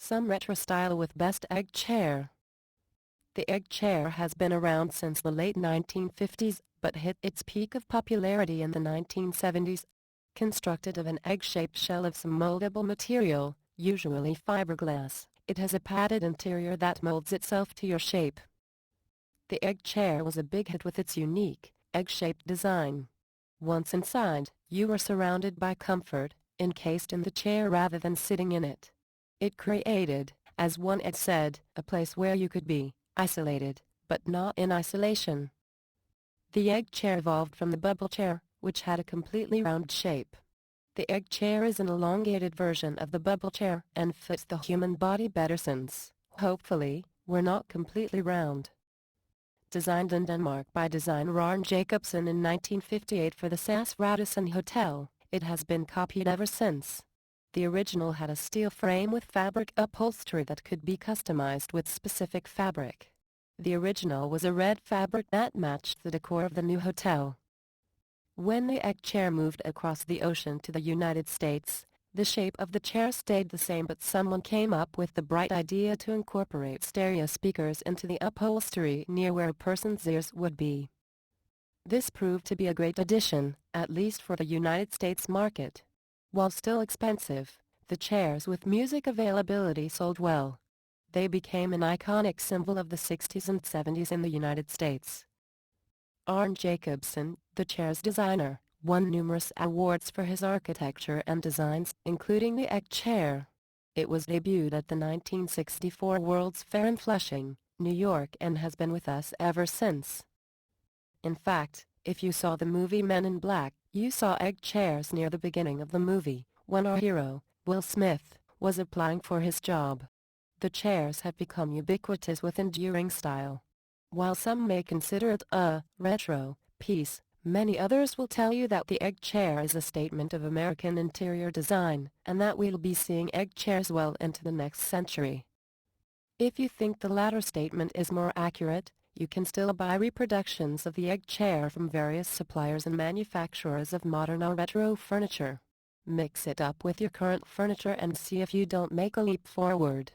Some retro style with best egg chair. The egg chair has been around since the late 1950s, but hit its peak of popularity in the 1970s. Constructed of an egg-shaped shell of some moldable material, usually fiberglass, it has a padded interior that molds itself to your shape. The egg chair was a big hit with its unique, egg-shaped design. Once inside, you were surrounded by comfort, encased in the chair rather than sitting in it. It created, as one had said, a place where you could be isolated, but not in isolation. The egg chair evolved from the bubble chair, which had a completely round shape. The egg chair is an elongated version of the bubble chair and fits the human body better since, hopefully, we're not completely round. Designed in Denmark by designer Arne Jacobsen in 1958 for the SAS Radisson Hotel, it has been copied ever since. The original had a steel frame with fabric upholstery that could be customized with specific fabric. The original was a red fabric that matched the decor of the new hotel. When the egg chair moved across the ocean to the United States, the shape of the chair stayed the same, but someone came up with the bright idea to incorporate stereo speakers into the upholstery near where a person's ears would be. This proved to be a great addition, at least for the United States market. While still expensive, the chairs with music availability sold well. They became an iconic symbol of the 60s and 70s in the United States. Arne Jacobsen, the chair's designer, won numerous awards for his architecture and designs, including the egg chair. It was debuted at the 1964 World's Fair in Flushing, New York, and has been with us ever since. In fact, if you saw the movie Men in Black, you saw egg chairs near the beginning of the movie, when our hero, Will Smith, was applying for his job. The chairs have become ubiquitous with enduring style. While some may consider it a retro piece, many others will tell you that the egg chair is a statement of American interior design, and that we'll be seeing egg chairs well into the next century. If you think the latter statement is more accurate, you can still buy reproductions of the egg chair from various suppliers and manufacturers of modern or retro furniture. Mix it up with your current furniture and see if you don't make a leap forward.